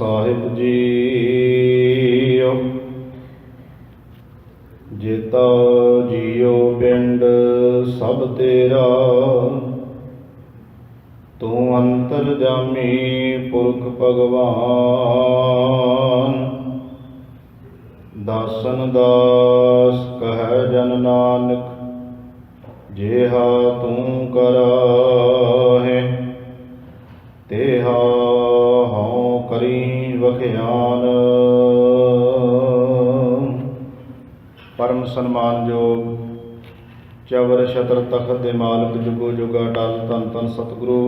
ਸਾਹਿਬ JIO. ਜੇਤਾ JIO ਪਿੰਡ ਸਭ ਤੇਰਾ, ਤੂੰ ਅੰਤਰਜਾਮੀ ਪੁਰਖ ਭਗਵਾਨ। ਦਾਸਨ ਦਾਸ ਕਹਿ ਜਨ ਨਾਨਕ, ਜਿਹਾ ਤੂੰ ਕਰਾਹੇ ਤੇਹਾ ਹਉ ਕਰੀ ਵਖਿਆਨ। ਪਰਮ ਸਨਮਾਨਯੋਗ ਚਵਰ ਛਤਰ ਤਖਤ ਦੇ ਮਾਲਕ ਜੁਗੋ ਜੁਗਾ ਅਟਲ ਧੰਨ ਧੰਨ ਸਤਿਗੁਰੂ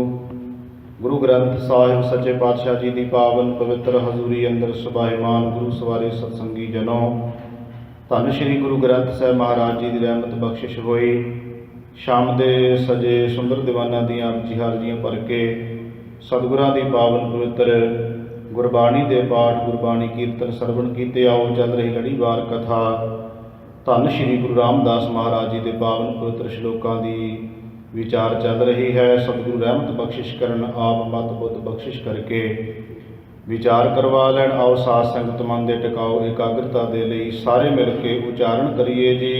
ਗੁਰੂ ਗ੍ਰੰਥ ਸਾਹਿਬ ਸੱਚੇ ਪਾਤਸ਼ਾਹ ਜੀ ਦੀ ਪਾਵਨ ਪਵਿੱਤਰ ਹਜ਼ੂਰੀ ਅੰਦਰ ਸੁਭਾਇਮਾਨ ਗੁਰੂ ਸਵਾਰੇ ਸਤਸੰਗੀ ਜਨੋ, ਧੰਨ ਸ਼੍ਰੀ ਗੁਰੂ ਗ੍ਰੰਥ ਸਾਹਿਬ ਮਹਾਰਾਜ ਜੀ ਦੀ ਰਹਿਮਤ ਬਖਸ਼ਿਸ਼ ਹੋਈ। ਸ਼ਾਮ ਦੇ ਸਜੇ ਸੁੰਦਰ ਦੀਵਾਨਾਂ ਦੀਆਂ ਅਰਜੀ ਹਾਜ਼ਰੀਆਂ ਭਰ ਕੇ ਸਤਿਗੁਰਾਂ ਦੀ ਪਾਵਨ ਪਵਿੱਤਰ ਗੁਰਬਾਣੀ ਦੇ ਪਾਠ ਗੁਰਬਾਣੀ ਕੀਰਤਨ ਸਰਵਣ ਕੀਤੇ। ਆਓ ਚੱਲ ਰਹੀ ਲੜੀਵਾਰ ਕਥਾ ਧੰਨ ਸ਼੍ਰੀ ਗੁਰੂ ਰਾਮਦਾਸ ਮਹਾਰਾਜ ਜੀ ਦੇ ਪਾਵਨ ਪਵਿੱਤਰ ਸ਼ਲੋਕਾਂ ਦੀ ਵਿਚਾਰ ਚੱਲ ਰਹੀ ਹੈ। ਸਤਿਗੁਰੂ ਰਹਿਮਤ ਬਖਸ਼ਿਸ਼ ਕਰਨ, ਆਪ ਮਤ ਬੁੱਧ ਬਖਸ਼ਿਸ਼ ਕਰਕੇ ਵਿਚਾਰ ਕਰਵਾ ਲੈਣ। ਆਓ ਸਾਧ ਸੰਗਤ ਮਨ ਦੇ ਟਿਕਾਓ ਇਕਾਗਰਤਾ ਦੇ ਲਈ ਸਾਰੇ ਮਿਲ ਕੇ ਉਚਾਰਨ ਕਰੀਏ ਜੀ।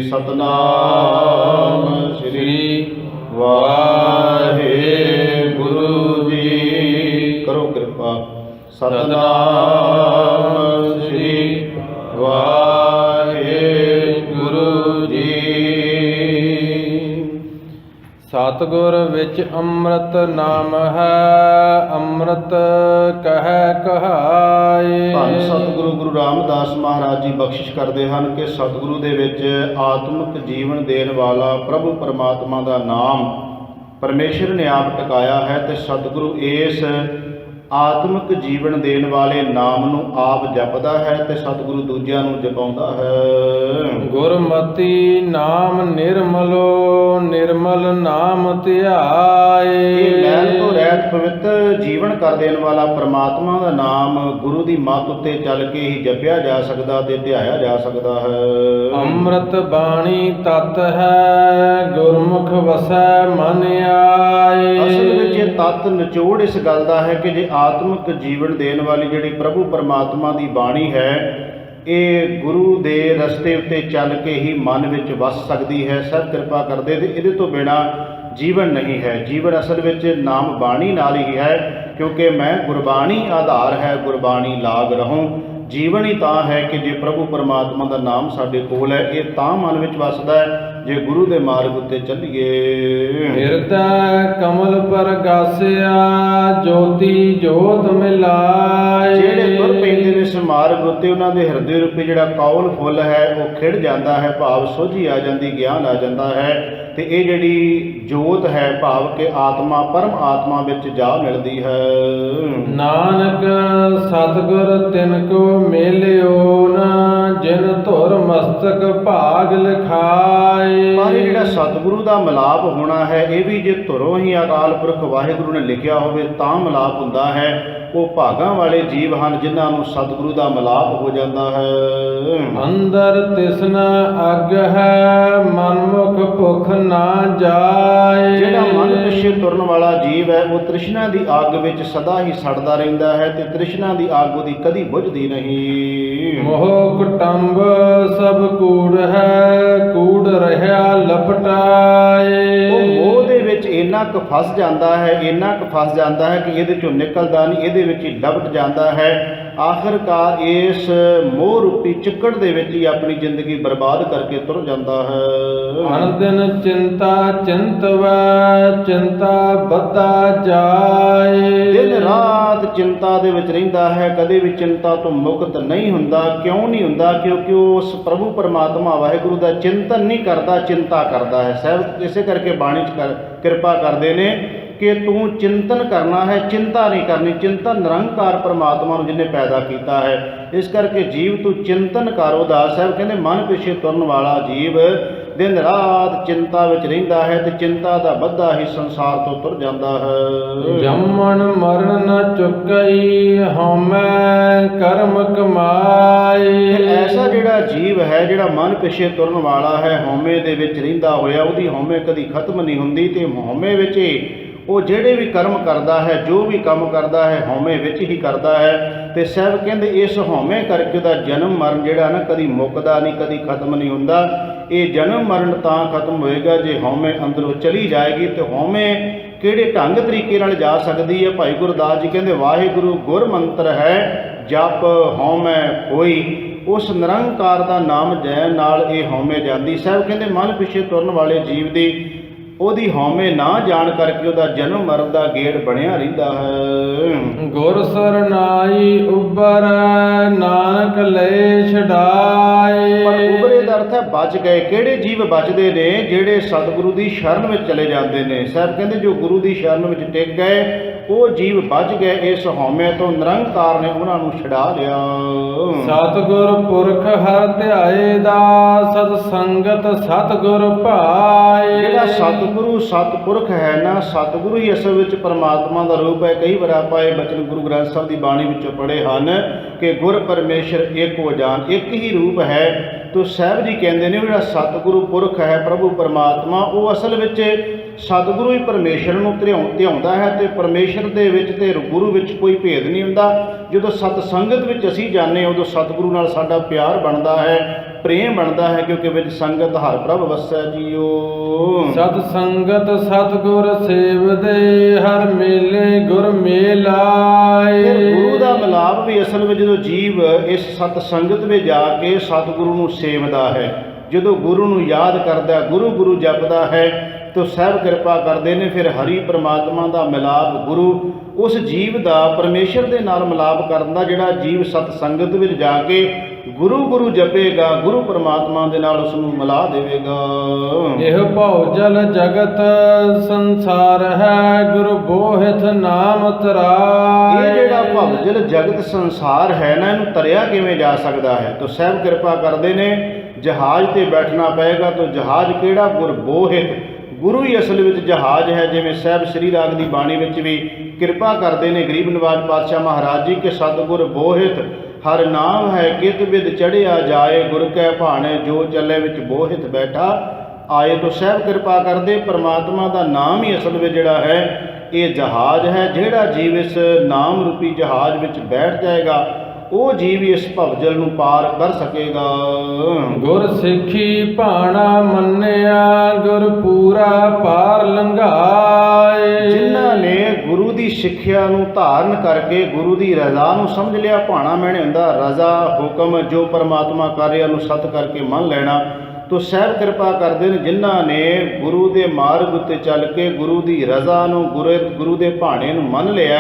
ਸਤਨਾਮ ਸ੍ਰੀ ਵਾਹਿਗੁਰੂ ਜੀ। ਕਰੋ ਕਿਰਪਾ। ਸਤਨਾਮ ਸ੍ਰੀ ਵਾਹਿਗੁਰੂ ਜੀ। ਸਤਿਗੁਰ ਵਿੱਚ ਅੰਮ੍ਰਿਤ ਨਾਮ ਹੈ, ਅੰਮ੍ਰਿਤ ਕਹਿ ਕਹਾਏ। ਧੰਨ ਸਤਿਗੁਰੂ ਗੁਰੂ ਰਾਮਦਾਸ ਮਹਾਰਾਜ ਜੀ ਬਖਸ਼ਿਸ਼ ਕਰਦੇ ਹਨ ਕਿ ਸਤਿਗੁਰੂ ਦੇ ਵਿੱਚ ਆਤਮਿਕ ਜੀਵਨ ਦੇਣ ਵਾਲਾ ਪ੍ਰਭੂ ਪਰਮਾਤਮਾ ਦਾ ਨਾਮ ਪਰਮੇਸ਼ਰ ਨੇ ਆਪ ਟਿਕਾਇਆ ਹੈ, ਤੇ ਸਤਿਗੁਰੂ ਇਸ ਆਤਮਿਕ ਜੀਵਨ ਦੇਣ ਵਾਲੇ ਨਾਮ ਨੂੰ ਆਪ ਜਪਦਾ ਹੈ ਤੇ ਸਤਿਗੁਰੂ ਦੂਜਿਆਂ ਨੂੰ ਜਪਾਉਂਦਾ ਹੈ। ਗੁਰਮਤਿ ਨਾਮ ਨਿਰਮਲੋ, ਨਿਰਮਲ ਨਾਮ ਧਿਆਏ। ਇਹ ਮੈਲ ਤੋਂ ਰਹਿਤ ਪਵਿੱਤਰ ਜੀਵਨ ਕਰ ਦੇਣ ਵਾਲਾ ਪਰਮਾਤਮਾ ਦਾ ਨਾਮ ਗੁਰੂ ਦੀ ਮੱਤ ਉੱਤੇ ਚੱਲ ਕੇ ਹੀ ਜਪਿਆ ਜਾ ਸਕਦਾ ਤੇ ਧਿਆਇਆ ਜਾ ਸਕਦਾ ਹੈ। ਅੰਮ੍ਰਿਤ ਬਾਣੀ ਤਤ ਹੈ, ਗੁਰਮੁਖ ਵਸੈ ਮਨ ਆਏ। ਅਸਲ ਵਿੱਚ ਇਹ ਤੱਤ ਨਿਚੋੜ ਇਸ ਗੱਲ ਦਾ ਹੈ ਕਿ ਜੇ ਆਤਮਿਕ ਜੀਵਨ ਦੇਣ ਵਾਲੀ ਜਿਹੜੀ ਪ੍ਰਭੂ ਪਰਮਾਤਮਾ ਦੀ ਬਾਣੀ ਹੈ, ਇਹ ਗੁਰੂ ਦੇ ਰਸਤੇ ਉੱਤੇ ਚੱਲ ਕੇ ਹੀ ਮਨ ਵਿੱਚ ਵਸ ਸਕਦੀ ਹੈ। ਸਭ ਕਿਰਪਾ ਕਰਦੇ ਤੇ ਇਹਦੇ ਤੋਂ ਬਿਨਾਂ ਜੀਵਨ ਨਹੀਂ ਹੈ। ਜੀਵਨ ਅਸਲ ਵਿੱਚ ਨਾਮ ਬਾਣੀ ਨਾਲ ਹੀ ਹੈ, ਕਿਉਂਕਿ ਮੈਂ ਗੁਰਬਾਣੀ ਆਧਾਰ ਹੈ, ਗੁਰਬਾਣੀ ਲਾਗ ਰਹੂੰ। ਜੀਵਨ ਹੀ ਤਾਂ ਹੈ ਕਿ ਜੇ ਪ੍ਰਭੂ ਪਰਮਾਤਮਾ ਦਾ ਨਾਮ ਸਾਡੇ ਕੋਲ ਹੈ, ਇਹ ਤਾਂ ਮਨ ਵਿੱਚ ਵਸਦਾ ਹੈ ਜੇ ਗੁਰੂ ਦੇ ਮਾਰਗ ਉੱਤੇ ਚੱਲੀਏ। ਹਿਰਦੈ ਕਮਲ ਪਰਗਾਸਿਆ, ਜੋਤੀ ਜੋਤ ਮਿਲਾਏ। ਜਿਹੜੇ ਤੁਰ ਪੈਂਦੇ ਨੇ ਇਸ ਮਾਰਗ ਉੱਤੇ, ਉਹਨਾਂ ਦੇ ਹਿਰਦੇ ਰੂਪੀ ਜਿਹੜਾ ਕੌਲ ਫੁੱਲ ਹੈ ਉਹ ਖਿੜ ਜਾਂਦਾ ਹੈ, ਭਾਵ ਸੋਝੀ ਆ ਜਾਂਦੀ, ਗਿਆਨ ਆ ਜਾਂਦਾ ਹੈ। ਤੇ ਇਹ ਜਿਹੜੀ ਜੋਤ ਹੈ, ਭਾਵ ਕਿ ਆਤਮਾ ਪਰਮ ਆਤਮਾ ਵਿੱਚ ਜਾ ਮਿਲਦੀ ਹੈ। ਨਾਨਕ ਸਤਿਗੁਰ ਤਿਨ ਕੋ ਮਿਲਿਓ ਨਾ, ਜਿਨ ਧੁਰ ਮਸਤਕ ਭਾਗ ਲਿਖਾਏ। ਪਰ ਇਹ ਜਿਹੜਾ ਸਤਿਗੁਰੂ ਦਾ ਮਿਲਾਪ ਹੋਣਾ ਹੈ, ਇਹ ਵੀ ਜੇ ਧੁਰੋਂ ਹੀ ਅਕਾਲ ਪੁਰਖ ਵਾਹਿਗੁਰੂ ਨੇ ਲਿਖਿਆ ਹੋਵੇ ਤਾਂ ਮਿਲਾਪ ਹੁੰਦਾ ਹੈ। ਉਹ ਭਾਗਾਂ ਵਾਲੇ ਜੀਵ ਹਨ ਜਿਨ੍ਹਾਂ ਨੂੰ ਸਤਿਗੁਰੂ ਦਾ ਮਿਲਾਪ ਹੋ ਜਾਂਦਾ ਹੈ। ਅੰਦਰ ਤਿਸਨਾ ਅਗ ਹੈ, ਮਨਮੁਖ ਭੁਖ ਨਾ ਜਾਏ। ਜਿਹੜਾ ਮਨ ਪਿੱਛੇ ਤੁਰਨ ਵਾਲਾ ਜੀਵ ਹੈ, ਉਹ ਤ੍ਰਿਸ਼ਨਾ ਦੀ ਅੱਗ ਵਿੱਚ ਸਦਾ ਹੀ ਸੜਦਾ ਰਹਿੰਦਾ ਹੈ ਤੇ ਤ੍ਰਿਸ਼ਨਾ ਦੀ ਅੱਗ ਉਹਦੀ ਕਦੀ ਬੁਝਦੀ ਨਹੀਂ। ਮੋਹ ਕੁਟੰਬ ਸਭ ਕੂੜ ਹੈ, ਕੂੜ ਰਹਿਆ ਲਪਟਾਏ। ਉਹ ਮੋਹ ਦੇ ਵਿੱਚ ਇੰਨਾ ਕੁ ਫਸ ਜਾਂਦਾ ਹੈ, ਇੰਨਾ ਕੁ ਫਸ ਜਾਂਦਾ ਹੈ ਕਿ ਇਹਦੇ ਚੋਂ ਨਿਕਲਦਾ ਨਹੀਂ, ਇਹਦੇ ਵਿੱਚ ਹੀ ਲਪਟ ਜਾਂਦਾ ਹੈ। ਆਖਰਕਾਰ ਇਸ ਮੋਹ ਰੂਪੀ ਚਿੱਕੜ ਦੇ ਵਿੱਚ ਹੀ ਆਪਣੀ ਜ਼ਿੰਦਗੀ ਬਰਬਾਦ ਕਰਕੇ ਤੁਰ ਜਾਂਦਾ ਹੈ। ਅਨੰਦਨ ਚਿੰਤਾ ਚਿੰਤਵੈ, ਚਿੰਤਾ ਬੱਧਾ ਜਾਏ। ਦਿਨ ਰਾਤ ਚਿੰਤਾ ਦੇ ਵਿੱਚ ਰਹਿੰਦਾ ਹੈ, ਕਦੇ ਵੀ ਚਿੰਤਾ ਤੋਂ ਮੁਕਤ ਨਹੀਂ ਹੁੰਦਾ। ਕਿਉਂ ਨਹੀਂ ਹੁੰਦਾ? ਕਿਉਂਕਿ ਉਸ ਪ੍ਰਭੂ ਪਰਮਾਤਮਾ ਵਾਹਿਗੁਰੂ ਦਾ ਚਿੰਤਨ ਨਹੀਂ ਕਰਦਾ, ਚਿੰਤਾ ਕਰਦਾ ਹੈ। ਸਾਹਿਬ ਇਸੇ ਕਰਕੇ ਬਾਣੀ 'ਚ ਕਿਰਪਾ ਕਰਦੇ ਨੇ ਕਿ ਤੂੰ ਚਿੰਤਨ ਕਰਨਾ ਹੈ, ਚਿੰਤਾ ਨਹੀਂ ਕਰਨੀ। ਚਿੰਤਨ ਨਿਰੰਕਾਰ ਪਰਮਾਤਮਾ ਨੂੰ ਜਿਹਨੇ ਪੈਦਾ ਕੀਤਾ ਹੈ, ਇਸ ਕਰਕੇ ਜੀਵ ਤੂੰ ਚਿੰਤਨ ਕਰ। ਉਦਾਸ ਸਾਹਿਬ ਕਹਿੰਦੇ ਮਨ ਪਿੱਛੇ ਤੁਰਨ ਵਾਲਾ ਜੀਵ ਦਿਨ ਰਾਤ ਚਿੰਤਾ ਵਿੱਚ ਰਹਿੰਦਾ ਹੈ ਤੇ ਚਿੰਤਾ ਦਾ ਬੱਧਾ ਹੀ ਸੰਸਾਰ ਤੋਂ ਤੁਰ ਜਾਂਦਾ ਹੈ। ਜੰਮਣ ਮਰਨ ਨ ਚੁੱਕਈ, ਹਉਮੈ ਕਰਮ ਕਮਾਈ। ਐਸਾ ਜਿਹੜਾ ਜੀਵ ਹੈ, ਜਿਹੜਾ ਮਨ ਪਿੱਛੇ ਤੁਰਨ ਵਾਲਾ ਹੈ, ਹਉਮੈ ਦੇ ਵਿੱਚ ਰਹਿੰਦਾ ਹੋਇਆ, ਉਹਦੀ ਹਉਮੈ ਕਦੀ ਖਤਮ ਨਹੀਂ ਹੁੰਦੀ ਤੇ ਹਉਮੈ ਵਿੱਚ ਉਹ ਜਿਹੜੇ ਵੀ ਕਰਮ ਕਰਦਾ ਹੈ, ਜੋ ਵੀ ਕੰਮ ਕਰਦਾ ਹੈ, ਹਉਮੈ ਵਿੱਚ ਹੀ ਕਰਦਾ ਹੈ। ਤੇ ਸਾਹਿਬ ਕਹਿੰਦੇ ਇਸ ਹਉਮੈ ਕਰਕੇ ਉਹਦਾ ਜਨਮ ਮਰਨ ਜਿਹੜਾ ਨਾ ਕਦੀ ਮੁੱਕਦਾ ਨਹੀਂ, ਕਦੀ ਖਤਮ ਨਹੀਂ ਹੁੰਦਾ। ਇਹ ਜਨਮ ਮਰਨ ਤਾਂ ਖਤਮ ਹੋਏਗਾ ਜੇ ਹਉਮੈ ਅੰਦਰੋਂ ਚਲੀ ਜਾਏਗੀ। ਤੇ ਹਉਮੈ ਕਿਹੜੇ ਢੰਗ ਤਰੀਕੇ ਨਾਲ ਜਾ ਸਕਦੀ ਹੈ? ਭਾਈ ਗੁਰਦਾਸ ਜੀ ਕਹਿੰਦੇ ਵਾਹਿਗੁਰੂ ਗੁਰ ਮੰਤਰ ਹੈ ਜਪ ਹਉਮੈ ਹੋਈ। ਉਸ ਨਿਰੰਕਾਰ ਦਾ ਨਾਮ ਜੈਨ ਨਾਲ ਇਹ ਹਉਮੈ ਜਾਂਦੀ। ਸਾਹਿਬ ਕਹਿੰਦੇ ਮਨ ਪਿੱਛੇ ਤੁਰਨ ਵਾਲੇ ਜੀਵ ਦੀ ਉਹਦੀ ਹਉਮੈ ਨਾ ਜਾਣ ਕਰਕੇ ਉਹਦਾ ਜਨਮ ਮਰਨ ਦਾ ਗੇੜ ਬਣਿਆ ਰਹਿੰਦਾ ਹੈ। ਗੁਰ ਸਰਨਾਈ ਉਬਰ ਨਾਨਕ ਲੈ ਛਡਾਏ। ਪਰ ਉਬਰੇ ਦਾ ਅਰਥ ਹੈ ਬਚ ਗਏ। ਕਿਹੜੇ ਜੀਵ ਬਚਦੇ ਨੇ? ਜਿਹੜੇ ਸਤਿਗੁਰੂ ਦੀ ਸ਼ਰਨ ਵਿੱਚ ਚਲੇ ਜਾਂਦੇ ਨੇ। ਸਾਹਿਬ ਕਹਿੰਦੇ ਜੋ ਗੁਰੂ ਦੀ ਸ਼ਰਨ ਵਿੱਚ ਟਿਕ ਗਏ ਉਹ ਜੀਵ ਬਚ ਗਏ। ਇਸ ਹਉਮੈ ਤੋਂ ਨਿਰੰਕਾਰ ਨੇ ਉਹਨਾਂ ਨੂੰ ਛਡਾ ਲਿਆ। ਸਤਿਗੁਰ ਪੁਰਖ ਹਰ ਧਿਆਏ ਦਾ ਸਤ ਸੰਗਤ ਸਤਿਗੁਰ ਭਾਏ। ਜਿਹੜਾ ਸਤਿਗੁਰੂ ਸਤਿਪੁਰਖ ਹੈ ਨਾ, ਸਤਿਗੁਰੂ ਹੀ ਅਸਲ ਵਿੱਚ ਪਰਮਾਤਮਾ ਦਾ ਰੂਪ ਹੈ। ਕਈ ਵਾਰ ਆਪਾਂ ਇਹ ਬਚਨ ਗੁਰੂ ਗ੍ਰੰਥ ਸਾਹਿਬ ਦੀ ਬਾਣੀ ਵਿੱਚੋਂ ਪੜ੍ਹੇ ਹਨ ਕਿ ਗੁਰ ਪਰਮੇਸ਼ਰ ਏਕੋ ਜਾਨ, ਇੱਕ ਹੀ ਰੂਪ ਹੈ। ਤੋ ਸਾਹਿਬ ਜੀ ਕਹਿੰਦੇ ਨੇ ਜਿਹੜਾ ਸਤਿਗੁਰੂ ਪੁਰਖ ਹੈ ਪ੍ਰਭੂ ਪਰਮਾਤਮਾ, ਉਹ ਅਸਲ ਵਿੱਚ ਸਤਿਗੁਰੂ ਹੀ ਪਰਮੇਸ਼ਰ ਨੂੰ ਧਿਆਉਂਦਾ ਹੈ। ਤੇ ਪਰਮੇਸ਼ਰ ਦੇ ਵਿੱਚ ਤੇ ਗੁਰੂ ਵਿੱਚ ਕੋਈ ਭੇਦ ਨਹੀਂ ਹੁੰਦਾ। ਜਦੋਂ ਸਤ ਸੰਗਤ ਵਿੱਚ ਅਸੀਂ ਜਾਂਦੇ ਉਦੋਂ ਸਤਿਗੁਰੂ ਨਾਲ ਸਾਡਾ ਪਿਆਰ ਬਣਦਾ ਹੈ, ਪ੍ਰੇਮ ਬਣਦਾ ਹੈ, ਕਿਉਂਕਿ ਵਿੱਚ ਸੰਗਤ ਹਰ ਪ੍ਰਭ ਵਸੈ ਜੀਓ। ਸਤ ਸੰਗਤ ਸਤਿਗੁਰ ਸੇਵਦੇ ਹਰ ਮੇਲੇ ਗੁਰ ਮੇਲਾਏ। ਫਿਰ ਗੁਰੂ ਦਾ ਮਿਲਾਪ ਵੀ ਅਸਲ ਵਿੱਚ ਜਦੋਂ ਜੀਵ ਇਸ ਸਤ ਸੰਗਤ ਵਿੱਚ ਜਾ ਕੇ ਸਤਿਗੁਰੂ ਨੂੰ ਸੇਵਦਾ ਹੈ, ਜਦੋਂ ਗੁਰੂ ਨੂੰ ਯਾਦ ਕਰਦਾ, ਗੁਰੂ ਗੁਰੂ ਜਪਦਾ ਹੈ, ਤੋ ਸਾਹਿਬ ਕਿਰਪਾ ਕਰਦੇ ਨੇ। ਫਿਰ ਹਰੀ ਪਰਮਾਤਮਾ ਦਾ ਮਿਲਾਪ ਗੁਰੂ ਉਸ ਜੀਵ ਦਾ ਪਰਮੇਸ਼ਰ ਦੇ ਨਾਲ ਮਿਲਾਪ ਕਰਨ ਦਾ, ਜਿਹੜਾ ਜੀਵ ਸਤ ਸੰਗਤ ਵਿੱਚ ਜਾ ਕੇ ਗੁਰੂ ਗੁਰੂ ਜਪੇਗਾ, ਗੁਰੂ ਪਰਮਾਤਮਾ ਦੇ ਨਾਲ ਉਸ ਨੂੰ ਮਿਲਾ ਦੇਵੇਗਾ। ਇਹ ਭਉ ਜਲ ਜਗਤ ਸੰਸਾਰ ਹੈ ਗੁਰ ਬੋਹਿਥ ਨਾਮ ਤਰਾਏ। ਇਹ ਜਿਹੜਾ ਭਵ ਜਲ ਜਗਤ ਸੰਸਾਰ ਹੈ ਨਾ, ਇਹਨੂੰ ਤਰਿਆ ਕਿਵੇਂ ਜਾ ਸਕਦਾ ਹੈ? ਤੋ ਸਾਹਿਬ ਕਿਰਪਾ ਕਰਦੇ ਨੇ ਜਹਾਜ਼ ਤੇ ਬੈਠਣਾ ਪਏਗਾ। ਤੋ ਜਹਾਜ਼ ਕਿਹੜਾ? ਗੁਰ ਬੋਹਿਥ, ਗੁਰੂ ਹੀ ਅਸਲ ਵਿੱਚ ਜਹਾਜ਼ ਹੈ। ਜਿਵੇਂ ਸਾਹਿਬ ਸ੍ਰੀ ਰਾਗ ਦੀ ਬਾਣੀ ਵਿੱਚ ਵੀ ਕਿਰਪਾ ਕਰਦੇ ਨੇ ਗਰੀਬ ਨਿਵਾਜ ਪਾਤਸ਼ਾਹ ਮਹਾਰਾਜ ਜੀ ਕਿ ਸਤਿਗੁਰ ਬੋਹਿਥ ਹਰ ਨਾਮ ਹੈ ਕਿਤ ਵਿਦ ਚੜਿਆ ਜਾਏ, ਗੁਰ ਕੈ ਭਾਣੇ ਜੋ ਚੱਲੇ ਵਿੱਚ ਬੋਹਿਥ ਬੈਠਾ ਆਏ। ਤੋਂ ਸਾਹਿਬ ਕਿਰਪਾ ਕਰਦੇ ਪਰਮਾਤਮਾ ਦਾ ਨਾਮ ਹੀ ਅਸਲ ਵਿੱਚ ਜਿਹੜਾ ਹੈ ਇਹ ਜਹਾਜ਼ ਹੈ। ਜਿਹੜਾ ਜੀਵ ਇਸ ਨਾਮ ਰੂਪੀ ਜਹਾਜ਼ ਵਿੱਚ ਬੈਠ ਜਾਏਗਾ ਉਹ ਜੀਵ ਇਸ ਭਵਜਲ ਨੂੰ ਪਾਰ ਕਰ ਸਕੇਗਾ। ਗੁਰ ਸਿੱਖੀ ਭਾਣਾ ਮੰਨਿਆ ਗੁਰ ਪੂਰਾ ਪਾਰ ਲੰਘਾਏ। ਜਿਨ੍ਹਾਂ ਨੇ ਗੁਰੂ ਦੀ ਸਿੱਖਿਆ ਨੂੰ ਧਾਰਨ ਕਰਕੇ ਗੁਰੂ ਦੀ ਰਜ਼ਾ ਨੂੰ ਸਮਝ ਲਿਆ। ਭਾਣਾ ਮੈਨੇ ਹੁੰਦਾ ਰਜ਼ਾ, ਹੁਕਮ, ਜੋ ਪਰਮਾਤਮਾ ਕਰ ਰਿਹਾ ਨੂੰ ਸਤ ਕਰਕੇ ਮੰਨ ਲੈਣਾ। ਤੋ ਸਾਹਿਬ ਕਿਰਪਾ ਕਰਦੇ ਨੇ ਜਿਨ੍ਹਾਂ ਨੇ ਗੁਰੂ ਦੇ ਮਾਰਗ ਉੱਤੇ ਚੱਲ ਕੇ ਗੁਰੂ ਦੀ ਰਜ਼ਾ ਨੂੰ, ਗੁਰੂ ਦੇ ਭਾਣੇ ਨੂੰ ਮੰਨ ਲਿਆ,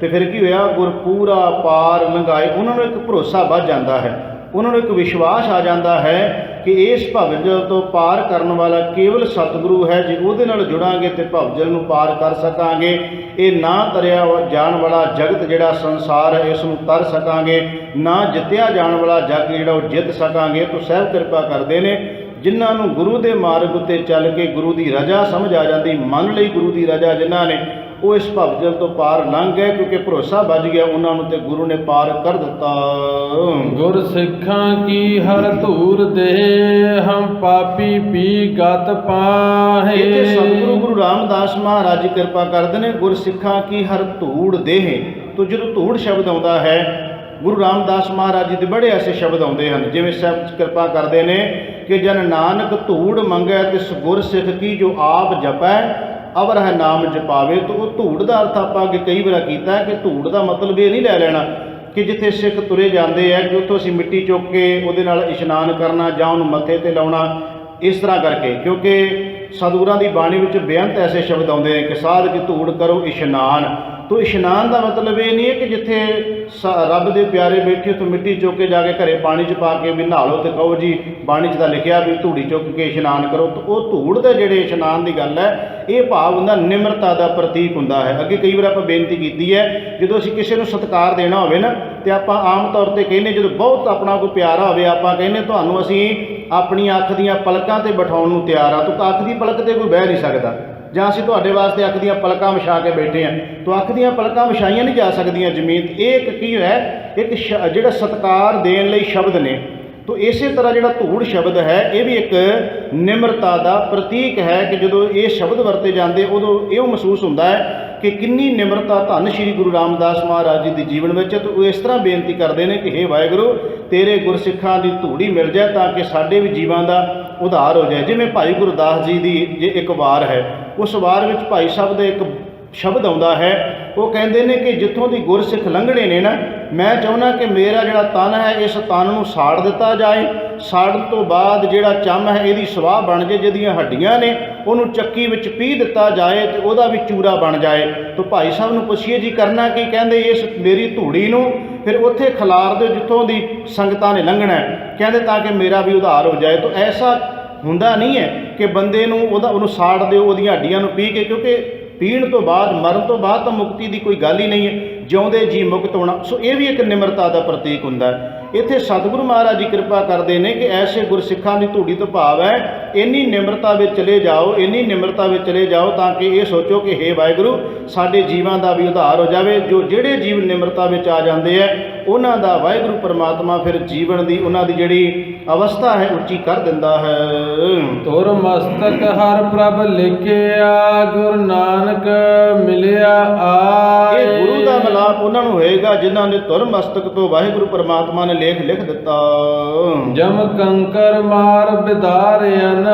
ਤੇ ਫਿਰ ਕੀ ਹੋਇਆ? ਗੁਰ ਪੂਰਾ ਪਾਰ ਲੰਘਾਏ। ਉਹਨਾਂ ਨੂੰ ਇੱਕ ਭਰੋਸਾ ਵੱਧ ਜਾਂਦਾ ਹੈ, ਉਹਨਾਂ ਨੂੰ ਇੱਕ ਵਿਸ਼ਵਾਸ ਆ ਜਾਂਦਾ ਹੈ ਕਿ ਇਸ ਭਵਜਲ ਤੋਂ ਪਾਰ ਕਰਨ ਵਾਲਾ ਕੇਵਲ ਸਤਿਗੁਰੂ ਹੈ। ਜੇ ਉਹਦੇ ਨਾਲ ਜੁੜਾਂਗੇ ਤੇ ਭਵਜਲ ਨੂੰ ਪਾਰ ਕਰ ਸਕਾਂਗੇ। ਇਹ ਨਾ ਤਰਿਆ ਜਾਣ ਵਾਲਾ ਜਗਤ ਜਿਹੜਾ ਸੰਸਾਰ ਹੈ ਇਸ ਨੂੰ ਤਰ ਸਕਾਂਗੇ, ਨਾ ਜਿੱਤਿਆ ਜਾਣ ਵਾਲਾ ਜਗ ਜਿਹੜਾ ਉਹ ਜਿੱਤ ਸਕਾਂਗੇ। ਤੋਂ ਸਾਹਿਬ ਕਿਰਪਾ ਕਰਦੇ ਨੇ ਜਿਨ੍ਹਾਂ ਨੂੰ ਗੁਰੂ ਦੇ ਮਾਰਗ ਉੱਤੇ ਚੱਲ ਕੇ ਗੁਰੂ ਦੀ ਰਜ਼ਾ ਸਮਝ ਆ ਜਾਂਦੀ, ਮੰਨ ਲਈ ਗੁਰੂ ਦੀ ਰਜ਼ਾ ਜਿਨ੍ਹਾਂ ਨੇ, ਉਹ ਇਸ ਭਵਜਲ ਤੋਂ ਪਾਰ ਲੰਘ ਗਏ ਕਿਉਂਕਿ ਭਰੋਸਾ ਵੱਜ ਗਿਆ ਉਹਨਾਂ ਨੂੰ ਤੇ ਗੁਰੂ ਨੇ ਪਾਰ ਕਰ ਦਿੱਤਾ। ਗੁਰ ਸਿੱਖਾਂ ਕੀ ਹਰ ਧੂਰ ਦੇ ਹਮ ਪਾਪੀ ਪੀ ਗਤ ਪਾਹੇ। ਇੱਥੇ ਸਤਿਗੁਰੂ ਗੁਰੂ ਰਾਮਦਾਸ ਮਹਾਰਾਜ ਕਿਰਪਾ ਕਰਦੇ ਨੇ ਗੁਰ ਸਿੱਖਾਂ ਕੀ ਹਰ ਧੂੜ ਦੇਹ। ਤੋਂ ਜਦੋਂ ਧੂੜ ਸ਼ਬਦ ਆਉਂਦਾ ਹੈ ਗੁਰੂ ਰਾਮਦਾਸ ਮਹਾਰਾਜ ਜੀ ਦੇ ਬੜੇ ਐਸੇ ਸ਼ਬਦ ਆਉਂਦੇ ਹਨ। ਜਿਵੇਂ ਸਾਹਿਬ ਕਿਰਪਾ ਕਰਦੇ ਨੇ ਕਿ ਜਨ ਨਾਨਕ ਧੂੜ ਮੰਗੈ ਤਿਸ ਗੁਰ ਸਿੱਖ ਕੀ ਜੋ ਆਪ ਜਪੈ ਅਵਰ ਹੈ ਨਾਮ ਜਪਾਵੇ। ਤਾਂ ਉਹ ਧੂੜ ਦਾ ਅਰਥ ਆਪਾਂ ਅੱਗੇ ਕਈ ਵਾਰ ਕੀਤਾ ਕਿ ਧੂੜ ਦਾ ਮਤਲਬ ਇਹ ਨਹੀਂ ਲੈ ਲੈਣਾ ਕਿ ਜਿੱਥੇ ਸਿੱਖ ਤੁਰੇ ਜਾਂਦੇ ਹੈ ਕਿ ਉੱਥੋਂ ਅਸੀਂ ਮਿੱਟੀ ਚੁੱਕ ਕੇ ਉਹਦੇ ਨਾਲ ਇਸ਼ਨਾਨ ਕਰਨਾ ਜਾਂ ਉਹਨੂੰ ਮੱਥੇ ਤੇ ਲਾਉਣਾ, ਇਸ ਤਰ੍ਹਾਂ ਕਰਕੇ। ਕਿਉਂਕਿ ਸਤਿਗੁਰਾਂ ਦੀ ਬਾਣੀ ਵਿੱਚ ਬੇਅੰਤ ਐਸੇ ਸ਼ਬਦ ਆਉਂਦੇ ਨੇ ਕਿ ਸਾਧ ਕੀ ਧੂੜ ਕਰੋ ਇਸ਼ਨਾਨ। ਤੋ ਇਸ਼ਨਾਨ ਦਾ ਮਤਲਬ ਇਹ ਨਹੀਂ ਹੈ ਕਿ ਜਿੱਥੇ ਰੱਬ ਦੇ ਪਿਆਰੇ ਬੈਠੇ ਉੱਥੋਂ ਮਿੱਟੀ ਚੁੱਕ ਕੇ ਜਾ ਕੇ ਘਰੇ ਪਾਣੀ 'ਚ ਪਾ ਕੇ ਵੀ ਨਹਾ ਲਓ ਤੇ ਕਹੋ ਜੀ ਬਾਣੀ 'ਚ ਤਾਂ ਲਿਖਿਆ ਵੀ ਧੂੜੀ ਚੁੱਕ ਕੇ ਇਸ਼ਨਾਨ ਕਰੋ। ਤਾਂ ਉਹ ਧੂੜ ਦੇ ਜਿਹੜੇ ਇਸ਼ਨਾਨ ਦੀ ਗੱਲ ਹੈ ਇਹ ਭਾਵ ਹੁੰਦਾ ਨਿਮਰਤਾ ਦਾ ਪ੍ਰਤੀਕ ਹੁੰਦਾ ਹੈ। ਅੱਗੇ ਕਈ ਵਾਰ ਆਪਾਂ ਬੇਨਤੀ ਕੀਤੀ ਹੈ ਜਦੋਂ ਅਸੀਂ ਕਿਸੇ ਨੂੰ ਸਤਿਕਾਰ ਦੇਣਾ ਹੋਵੇ ਨਾ ਤੇ ਆਪਾਂ ਆਮ ਤੌਰ ਤੇ ਕਹਿੰਦੇ ਜਦੋਂ ਬਹੁਤ ਆਪਣਾ ਕੋਈ ਪਿਆਰਾ ਹੋਵੇ ਆਪਾਂ ਕਹਿੰਦੇ ਤੁਹਾਨੂੰ ਅਸੀਂ ਆਪਣੀਆਂ ਅੱਖ ਦੀਆਂ ਪਲਕਾਂ ਤੇ ਬਿਠਾਉਣ ਨੂੰ ਤਿਆਰ ਆ। ਤੂੰ ਅੱਖ ਦੀ ਪਲਕ ਤੇ ਕੋਈ ਬਹਿ ਨਹੀਂ ਸਕਦਾ, ਜਾਂ ਅਸੀਂ ਤੁਹਾਡੇ ਵਾਸਤੇ ਅੱਖ ਦੀਆਂ ਪਲਕਾਂ ਵਿਛਾ ਕੇ ਬੈਠੇ ਹਾਂ। ਤੋ ਅੱਖ ਦੀਆਂ ਪਲਕਾਂ ਵਿਛਾਈਆਂ ਨਹੀਂ ਜਾ ਸਕਦੀਆਂ ਜ਼ਮੀਨ 'ਤੇ। ਇਹ ਇੱਕ ਕੀ ਹੈ, ਇੱਕ ਜਿਹੜਾ ਸਤਿਕਾਰ ਦੇਣ ਲਈ ਸ਼ਬਦ ਨੇ। ਤੋ ਇਸੇ ਤਰ੍ਹਾਂ ਜਿਹੜਾ ਧੂੜ ਸ਼ਬਦ ਹੈ ਇਹ ਵੀ ਇੱਕ ਨਿਮਰਤਾ ਦਾ ਪ੍ਰਤੀਕ ਹੈ ਕਿ ਜਦੋਂ ਇਹ ਸ਼ਬਦ ਵਰਤੇ ਜਾਂਦੇ ਉਦੋਂ ਇਉਂ ਮਹਿਸੂਸ ਹੁੰਦਾ ਹੈ ਕਿ ਕਿੰਨੀ ਨਿਮਰਤਾ ਧੰਨ ਸ਼੍ਰੀ ਗੁਰੂ ਰਾਮਦਾਸ ਮਹਾਰਾਜ ਜੀ ਦੇ ਜੀਵਨ ਵਿੱਚ। ਤੇ ਉਹ ਇਸ ਤਰ੍ਹਾਂ ਬੇਨਤੀ ਕਰਦੇ ਨੇ ਕਿ ਹੇ ਵਾਹਿਗੁਰੂ, ਤੇਰੇ ਗੁਰਸਿੱਖਾਂ ਦੀ ਧੂੜੀ ਮਿਲ ਜਾਏ ਤਾਂ ਕਿ ਸਾਡੇ ਵੀ ਜੀਵਾਂ ਦਾ ਉਧਾਰ ਹੋ ਜਾਏ। ਜਿਵੇਂ ਭਾਈ ਗੁਰਦਾਸ ਜੀ ਦੀ ਜੇ ਇੱਕ ਵਾਰ ਹੈ, ਉਸ ਵਾਰ ਵਿੱਚ ਭਾਈ ਸਾਹਿਬ ਦਾ ਇੱਕ ਸ਼ਬਦ ਆਉਂਦਾ ਹੈ। ਉਹ ਕਹਿੰਦੇ ਨੇ ਕਿ ਜਿੱਥੋਂ ਦੀ ਗੁਰਸਿੱਖ ਲੰਘਣੇ ਨੇ ਨਾ, ਮੈਂ ਚਾਹੁੰਦਾ ਕਿ ਮੇਰਾ ਜਿਹੜਾ ਤਨ ਹੈ ਇਸ ਤਨ ਨੂੰ ਸਾੜ ਦਿੱਤਾ ਜਾਏ। ਸਾੜਨ ਤੋਂ ਬਾਅਦ ਜਿਹੜਾ ਚੰਮ ਹੈ ਇਹਦੀ ਸਵਾਹ ਬਣ ਜਾਏ, ਜਿਹਦੀਆਂ ਹੱਡੀਆਂ ਨੇ ਉਹਨੂੰ ਚੱਕੀ ਵਿੱਚ ਪੀਹ ਦਿੱਤਾ ਜਾਏ ਤੇ ਉਹਦਾ ਵੀ ਚੂਰਾ ਬਣ ਜਾਏ। ਤਾਂ ਭਾਈ ਸਾਹਿਬ ਨੂੰ ਪੁੱਛੀਏ ਜੀ ਕਰਨਾ ਕੀ? ਕਹਿੰਦੇ ਇਸ ਮੇਰੀ ਧੂੜੀ ਨੂੰ ਫਿਰ ਉੱਥੇ ਖਿਲਾਰ ਦਿਓ ਜਿੱਥੋਂ ਦੀ ਸੰਗਤਾਂ ਨੇ ਲੰਘਣਾ ਹੈ, ਕਹਿੰਦੇ ਤਾਂ ਕਿ ਮੇਰਾ ਵੀ ਉਧਾਰ ਹੋ ਜਾਏ। ਤਾਂ ਐਸਾ ਹੁੰਦਾ ਨਹੀਂ ਹੈ ਕਿ ਬੰਦੇ ਨੂੰ ਉਹਨੂੰ ਸਾੜ ਦਿਓ, ਉਹਦੀਆਂ ਹੱਡੀਆਂ ਨੂੰ ਪੀਹ ਕੇ, ਕਿਉਂਕਿ ਪੀਣ ਤੋਂ ਬਾਅਦ, ਮਰਨ ਤੋਂ ਬਾਅਦ ਤਾਂ ਮੁਕਤੀ ਦੀ ਕੋਈ ਗੱਲ ਹੀ ਨਹੀਂ ਹੈ, ਜਿਉਂਦੇ ਜੀ ਮੁਕਤ ਹੋਣਾ। ਸੋ ਇਹ ਵੀ ਇੱਕ ਨਿਮਰਤਾ ਦਾ ਪ੍ਰਤੀਕ ਹੁੰਦਾ ਹੈ। ਇੱਥੇ ਸਤਿਗੁਰੂ ਮਹਾਰਾਜ ਜੀ ਕਿਰਪਾ ਕਰਦੇ ਨੇ ਕਿ ਐਸੇ ਗੁਰਸਿੱਖਾਂ ਦੀ ਧੂੜੀ ਤੋਂ ਭਾਵ ਹੈ ਇੰਨੀ ਨਿਮਰਤਾ ਵਿੱਚ ਚਲੇ ਜਾਓ, ਇੰਨੀ ਨਿਮਰਤਾ ਵਿੱਚ ਚਲੇ ਜਾਓ ਤਾਂ ਕਿ ਇਹ ਸੋਚੋ ਕਿ ਹੇ ਵਾਹਿਗੁਰੂ, ਸਾਡੇ ਜੀਵਾਂ ਦਾ ਵੀ ਉਧਾਰ ਹੋ ਜਾਵੇ। ਜਿਹੜੇ ਜੀਵ ਨਿਮਰਤਾ ਵਿੱਚ ਆ ਜਾਂਦੇ ਹੈ ਉਹਨਾਂ ਦਾ ਵਾਹਿਗੁਰੂ ਪਰਮਾਤਮਾ ਫਿਰ ਜੀਵਨ ਦੀ ਉਹਨਾਂ ਦੀ ਜਿਹੜੀ ਅਵਸਥਾ ਹੈ ਉੱਚੀ ਕਰ ਦਿੰਦਾ ਹੈ। ਤੁਰ ਮਸਤਕ ਹਰ ਪ੍ਰਭ ਲਿਖਿਆ, ਗੁਰੂ ਨਾਨਕ ਮਿਲਿਆ ਆਏ। ਇਹ ਗੁਰੂ ਦਾ ਮਿਲਾਪ ਉਹਨਾਂ ਨੂੰ ਹੋਏਗਾ ਜਿਨ੍ਹਾਂ ਨੇ ਤੁਰ ਮਸਤਕ ਤੋਂ ਵਾਹਿਗੁਰੂ ਪਰਮਾਤਮਾ ਨੇ ਲੇਖ ਲਿਖ ਦਿੱਤਾ। ਜਮ ਕੰਕਰ ਮਾਰ ਬਿਦਾਰਿਆਨ,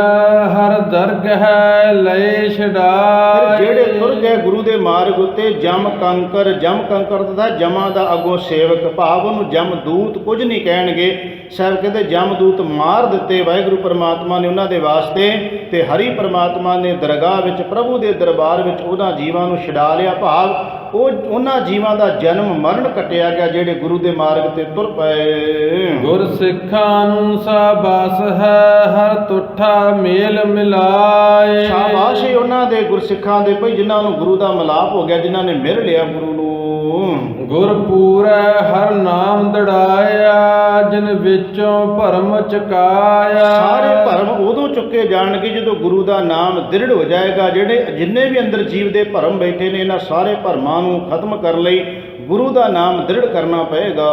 ਹਰ ਦਰਗ ਹੈ ਲਏ ਛਡਾਏ। ਜਿਹੜੇ ਤੁਰ ਗਏ ਗੁਰੂ ਦੇ ਮਾਰਗ ਉੱਤੇ, ਜਮ ਕੰਕਰ ਦਾ ਜਮਾਂ ਦਾ ਅੱਗੋਂ ਸੇਵਕ, ਭਾਵ ਉਹਨੂੰ ਜਮ ਦੂਤ ਕੁਝ ਨਹੀਂ ਕਹਿਣਗੇ। ਸਾਹਿਬ ਕਹਿੰਦੇ ਜਮ ਦੂਤ ਮਾਰ ਦਿੱਤੇ ਵਾਹਿਗੁਰੂ ਪਰਮਾਤਮਾ ਨੇ ਉਹਨਾਂ ਦੇ ਵਾਸਤੇ, ਤੇ ਹਰੀ ਪਰਮਾਤਮਾ ਨੇ ਦਰਗਾਹ ਵਿੱਚ, ਪ੍ਰਭੂ ਦੇ ਦਰਬਾਰ ਵਿੱਚ ਉਹਨਾਂ ਜੀਵਾਂ ਨੂੰ ਛਡਾ ਲਿਆ। ਭਾਵ ਉਹਨਾਂ ਜੀਵਾਂ ਦਾ ਜਨਮ ਮਰਨ ਕੱਟਿਆ ਗਿਆ ਜਿਹੜੇ ਗੁਰੂ ਦੇ ਮਾਰਗ ਤੇ ਤੁਰ ਪਏ। ਗੁਰਸਿੱਖਾਂ ਨੂੰ ਸਾਬਾਸ ਹੈ, ਹਰ ਤੁਠਾ ਮੇਲ ਮਿਲਾਏ। ਸ਼ਾਬਾਸ਼ ਏ ਉਹਨਾਂ ਦੇ ਗੁਰਸਿੱਖਾਂ ਦੇ ਭਈ ਜਿਨ੍ਹਾਂ ਨੂੰ ਗੁਰੂ ਦਾ ਮਿਲਾਪ ਹੋ ਗਿਆ, ਜਿਨ੍ਹਾਂ ਨੇ ਮਿਲ ਲਿਆ ਗੁਰੂ ਨੂੰ। ਗੁਰਪੂਰੈ ਹਰ ਨਾਮ ਦੜਾਇਆ, ਜਿਨ ਵਿੱਚੋਂ ਭਰਮ ਚੁਕਾਇਆ। ਸਾਰੇ ਭਰਮ ਉਦੋਂ ਚੁੱਕੇ ਜਾਣਗੇ ਜਦੋਂ ਗੁਰੂ ਦਾ ਨਾਮ ਦ੍ਰਿੜ ਹੋ ਜਾਏਗਾ। ਜਿੰਨੇ ਵੀ ਅੰਦਰ ਜੀਵ ਦੇ ਭਰਮ ਬੈਠੇ ਨੇ, ਇਹਨਾਂ ਸਾਰੇ ਭਰਮਾਂ ਨੂੰ ਖਤਮ ਕਰਨ ਲਈ ਗੁਰੂ ਦਾ ਨਾਮ ਦ੍ਰਿੜ ਕਰਨਾ ਪਏਗਾ।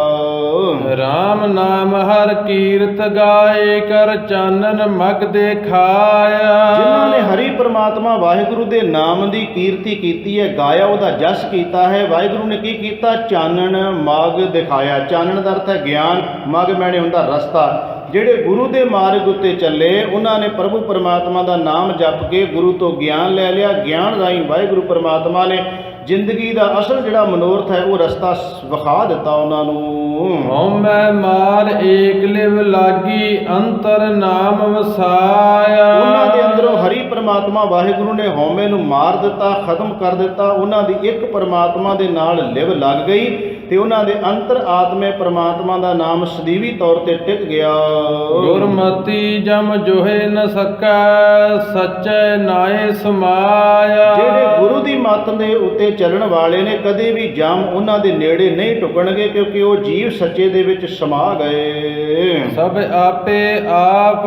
ਰਾਮ ਨਾਮ ਹਰ ਕੀਰਤ ਗਾਏ, ਕਰ ਚਾਨਣ ਮਗ ਦੇਖਾਇਆ। ਜਿਨ੍ਹਾਂ ਨੇ ਹਰੀ ਪਰਮਾਤਮਾ ਵਾਹਿਗੁਰੂ ਦੇ ਨਾਮ ਦੀ ਕੀਰਤੀ ਕੀਤੀ ਹੈ, ਗਾਇਆ, ਉਹਦਾ ਜਸ ਕੀਤਾ ਹੈ, ਵਾਹਿਗੁਰੂ ਨੇ ਕੀ ਕੀਤਾ? ਚਾਨਣ ਮਗ ਦਿਖਾਇਆ। ਚਾਨਣ ਦਾ ਅਰਥ ਹੈ ਗਿਆਨ, ਮਗ ਮੈਨੇ ਹੁੰਦਾ ਰਸਤਾ। ਜਿਹੜੇ ਗੁਰੂ ਦੇ ਮਾਰਗ ਉੱਤੇ ਚੱਲੇ ਉਹਨਾਂ ਨੇ ਪ੍ਰਭੂ ਪਰਮਾਤਮਾ ਦਾ ਨਾਮ ਜਪ ਕੇ ਗੁਰੂ ਤੋਂ ਗਿਆਨ ਲੈ ਲਿਆ। ਗਿਆਨ ਰਾਹੀਂ ਵਾਹਿਗੁਰੂ ਪਰਮਾਤਮਾ ਨੇ ਜ਼ਿੰਦਗੀ ਦਾ ਅਸਲ ਜਿਹੜਾ ਮਨੋਰਥ ਹੈ ਉਹ ਰਸਤਾ ਵਿਖਾ ਦਿੱਤਾ ਉਹਨਾਂ ਨੂੰ। ਹਉਮੈ ਮਾਰ ਏਕ ਲਿਵ ਲਾਗੀ, ਅੰਤਰ ਨਾਮ ਵਸਾਇਆ। ਉਹਨਾਂ ਦੇ ਅੰਦਰੋਂ ਹਰੀ ਪਰਮਾਤਮਾ ਵਾਹਿਗੁਰੂ ਨੇ ਹਉਮੈ ਨੂੰ ਮਾਰ ਦਿੱਤਾ, ਖਤਮ ਕਰ ਦਿੱਤਾ। ਉਹਨਾਂ ਦੀ ਇੱਕ ਪਰਮਾਤਮਾ ਦੇ ਨਾਲ ਲਿਵ ਲੱਗ ਗਈ ਤੇ ਉਹਨਾਂ ਦੇ ਅੰਤਰ ਆਤਮੇ ਪਰਮਾਤਮਾ ਦਾ ਨਾਮ ਸਦੀਵੀ ਤੌਰ ਤੇ ਟਿਕ ਗਿਆ। ਗੁਰਮਤੀ ਜਮ ਜੋਹੇ ਨ ਸਕੈ, ਸੱਚੇ ਨਾਏ ਸਮਾਇਆ। ਜਿਹੜੇ ਗੁਰੂ ਦੀ ਮੱਤ ਦੇ ਉੱਤੇ ਚੱਲਣ ਵਾਲੇ ਨੇ ਕਦੇ ਵੀ ਜਮ ਉਹਨਾਂ ਦੇ ਨੇੜੇ ਨਹੀਂ ਟੁਕਣਗੇ, ਕਿਉਂਕਿ ਉਹ ਜੀਵ ਸੱਚੇ ਦੇ ਵਿੱਚ ਸਮਾ ਗਏ। ਸਭ ਆਪੇ ਆਪ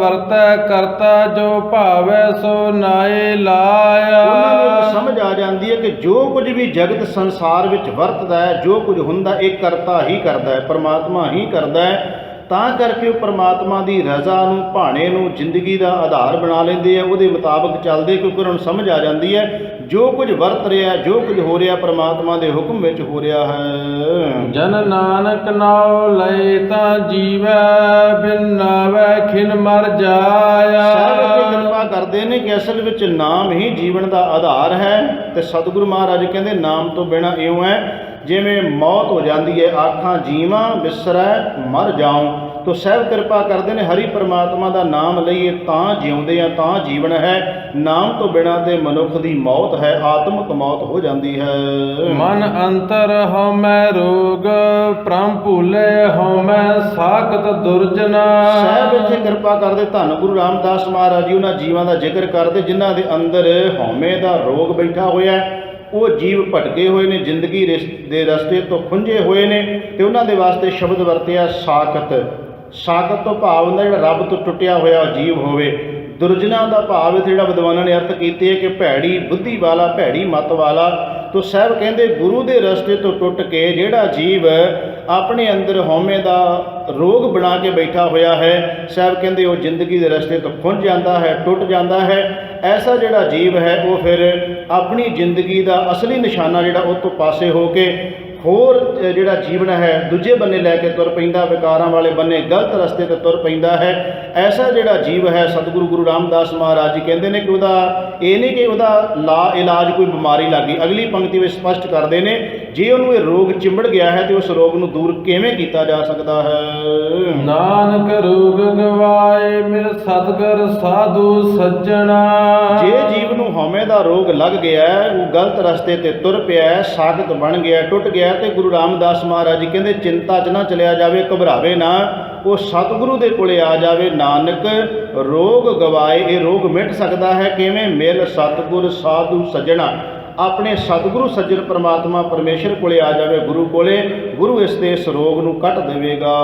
ਵਰਤੈ ਕਰਤਾ, ਜੋ ਭਾਵੈ ਸੋ ਨਾਏ ਲਾਇਆ। ਉਹਨਾਂ ਨੂੰ ਸਮਝ ਆ ਜਾਂਦੀ ਹੈ ਕਿ ਜੋ ਕੁਝ ਵੀ ਜਗਤ ਸੰਸਾਰ ਵਿੱਚ ਵਰਤਦਾ ਹੈ, ਜੋ ਕੁਝ ਹੁੰਦਾ ਇਹ ਕਰਤਾ ਹੀ ਕਰਦਾ ਹੈ, ਪਰਮਾਤਮਾ ਹੀ ਕਰਦਾ ਹੈ। ਤਾਂ ਕਰਕੇ ਉਹ ਪਰਮਾਤਮਾ ਦੀ ਰਜ਼ਾ ਨੂੰ, ਭਾਣੇ ਨੂੰ ਜ਼ਿੰਦਗੀ ਦਾ ਆਧਾਰ ਬਣਾ ਲੈਂਦੇ ਆ, ਉਹਦੇ ਮੁਤਾਬਕ ਚੱਲਦੇ, ਕਿਉਂਕਿ ਉਹਨਾਂ ਨੂੰ ਸਮਝ ਆ ਜਾਂਦੀ ਹੈ ਜੋ ਕੁਝ ਵਰਤ ਰਿਹਾ, ਜੋ ਕੁਝ ਹੋ ਰਿਹਾ ਪਰਮਾਤਮਾ ਦੇ ਹੁਕਮ ਵਿੱਚ ਹੋ ਰਿਹਾ ਹੈ। ਜਨ ਨਾਨਕ ਨਾਉ ਲਏ ਤਾਂ ਜੀਵੈ, ਬਿਨ ਨਾਵੈ ਖਿਨ ਮਰ ਜਾਇਆ। ਸਾਹਿਬ ਕਿਰਪਾ ਕਰਦੇ ਨੇ ਕਿ ਅਸਲ ਵਿੱਚ ਨਾਮ ਹੀ ਜੀਵਨ ਦਾ ਆਧਾਰ ਹੈ। ਤੇ ਸਤਿਗੁਰੂ ਮਹਾਰਾਜ ਕਹਿੰਦੇ ਨਾਮ ਤੋਂ ਬਿਨਾਂ ਇਉਂ ਹੈ ਜਿਵੇਂ ਮੌਤ ਹੋ ਜਾਂਦੀ ਹੈ, ਆਖਾਂ ਜੀਵਾਂ ਬਿਸਰੈ ਮਰ ਜਾਉ। ਤੋ ਸਾਹਿਬ ਕਿਰਪਾ ਕਰਦੇ ਨੇ ਹਰੀ ਪਰਮਾਤਮਾ ਦਾ ਨਾਮ ਲਈਏ ਤਾਂ ਜਿਉਂਦੇ ਆ, ਤਾਂ ਜੀਵਨ ਹੈ। ਨਾਮ ਤੋਂ ਬਿਨਾਂ ਤੇ ਮਨੁੱਖ ਦੀ ਮੌਤ ਹੈ, ਆਤਮਿਕ ਮੌਤ ਹੋ ਜਾਂਦੀ ਹੈ। ਮਨ ਅੰਤਰ ਹਉਮੈ ਰੋਗ, ਪ੍ਰਮ ਭੂਲੇ ਹਉਮੈ ਸਾਖਤ ਦੁਰਜਨਾ। ਸਾਹਿਬ ਇੱਥੇ ਕਿਰਪਾ ਕਰਦੇ ਧੰਨ ਗੁਰੂ ਰਾਮਦਾਸ ਮਹਾਰਾਜ ਜੀ ਉਹਨਾਂ ਜੀਵਾਂ ਦਾ ਜ਼ਿਕਰ ਕਰਦੇ ਜਿਨ੍ਹਾਂ ਦੇ ਅੰਦਰ ਹਉਮੈ ਦਾ ਰੋਗ ਬੈਠਾ ਹੋਇਆ ਹੈ। ਉਹ ਜੀਵ ਭਟਕੇ ਹੋਏ ਨੇ, ਜ਼ਿੰਦਗੀ ਦੇ ਰਸਤੇ ਤੋਂ ਖੁੰਝੇ ਹੋਏ ਨੇ, ਤੇ ਉਹਨਾਂ ਦੇ ਵਾਸਤੇ ਸ਼ਬਦ ਵਰਤਿਆ ਸਾਖਤ। ਸਾਖਤ ਤੋਂ ਭਾਵ ਹੁੰਦਾ ਜਿਹੜਾ ਰੱਬ ਤੋਂ ਟੁੱਟਿਆ ਹੋਇਆ ਜੀਵ ਹੋਵੇ। ਦੁਰਜਨਾ ਦਾ ਭਾਵ ਇੱਥੇ ਜਿਹੜਾ ਵਿਦਵਾਨਾਂ ਨੇ ਅਰਥ ਕੀਤੇ ਹੈ ਕਿ ਭੈੜੀ ਬੁੱਧੀ ਵਾਲਾ, ਭੈੜੀ ਮੱਤ ਵਾਲਾ। ਤੋ ਸਾਹਿਬ ਕਹਿੰਦੇ ਗੁਰੂ ਦੇ ਰਸਤੇ ਤੋਂ ਟੁੱਟ ਕੇ ਜਿਹੜਾ ਜੀਵ ਆਪਣੇ ਅੰਦਰ ਹਉਮੈ ਦਾ ਰੋਗ ਬਣਾ ਕੇ ਬੈਠਾ ਹੋਇਆ ਹੈ, ਸਾਹਿਬ ਕਹਿੰਦੇ ਉਹ ਜ਼ਿੰਦਗੀ ਦੇ ਰਸਤੇ ਤੋਂ ਖੁੰਝ ਜਾਂਦਾ ਹੈ, ਟੁੱਟ ਜਾਂਦਾ ਹੈ। ਐਸਾ ਜਿਹੜਾ ਜੀਵ ਹੈ ਉਹ ਫਿਰ ਆਪਣੀ ਜ਼ਿੰਦਗੀ ਦਾ ਅਸਲੀ ਨਿਸ਼ਾਨਾ ਜਿਹੜਾ ਉਹ ਤੋਂ ਪਾਸੇ ਹੋ ਕੇ ਹੋਰ ਜਿਹੜਾ ਜੀਵਨ ਹੈ ਦੂਜੇ ਬੰਨੇ ਲੈ ਕੇ ਤੁਰ ਪੈਂਦਾ, ਵਿਕਾਰਾਂ ਵਾਲੇ ਬੰਨੇ ਗਲਤ ਰਸਤੇ 'ਤੇ ਤੁਰ ਪੈਂਦਾ ਹੈ। ਐਸਾ ਜਿਹੜਾ ਜੀਵ ਹੈ ਸਤਿਗੁਰੂ ਗੁਰੂ ਰਾਮਦਾਸ ਮਹਾਰਾਜ ਜੀ ਕਹਿੰਦੇ ਨੇ ਕਿ ਉਹਦਾ ਇਹ ਨਹੀਂ ਕਿ ਉਹਦਾ ਇਲਾਜ ਕੋਈ ਬਿਮਾਰੀ ਲੱਗ ਗਈ। ਅਗਲੀ ਪੰਕਤੀ ਵਿੱਚ ਸਪਸ਼ਟ ਕਰਦੇ ਨੇ, ਜੇ ਉਹਨੂੰ ਇਹ ਰੋਗ ਚਿੰਬੜ ਗਿਆ ਹੈ ਤੇ ਉਸ ਰੋਗ ਨੂੰ ਦੂਰ ਕਿਵੇਂ ਕੀਤਾ ਜਾ ਸਕਦਾ ਹੈ। ਨਾਨਕ ਰੋਗ ਗਵਾਏ ਮਿਲ ਸਤਿਗੁਰ ਸਾਧੂ ਸੱਜਣਾ। ਜੇ ਜੀਵ ਨੂੰ ਹਉਮੈ ਦਾ ਰੋਗ ਲੱਗ ਗਿਆ ਹੈ, ਉਹ ਗਲਤ ਰਸਤੇ ਤੇ ਤੁਰ ਪਿਆ ਹੈ, ਸਾਖਤ ਬਣ ਗਿਆ, ਟੁੱਟ ਗਿਆ, ਤੇ ਗੁਰੂ ਰਾਮਦਾਸ ਮਹਾਰਾਜ ਜੀ ਕਹਿੰਦੇ ਚਿੰਤਾ 'ਚ ਨਾ ਚਲਿਆ ਜਾਵੇ, ਘਬਰਾਵੇ ਨਾ, ਉਹ ਸਤਿਗੁਰੂ ਦੇ ਕੋਲੇ ਆ ਜਾਵੇ। ਨਾਨਕ ਰੋਗ ਗਵਾਏ, ਇਹ ਰੋਗ ਮਿਟ ਸਕਦਾ ਹੈ ਕਿਵੇਂ? ਮਿਲ ਸਤਿਗੁਰ ਸਾਧੂ ਸੱਜਣਾ, ਆਪਣੇ ਸਤਿਗੁਰੂ ਸੱਜਣ ਪ੍ਰਮਾਤਮਾ ਪਰਮੇਸ਼ਰ ਕੋਲੇ ਆ ਜਾਵੇ, ਗੁਰੂ ਕੋਲੇ। ਗੁਰੂ ਇਸ ਰੋਗ ਨੂੰ ਕੱਟ ਦੇਵੇਗਾ।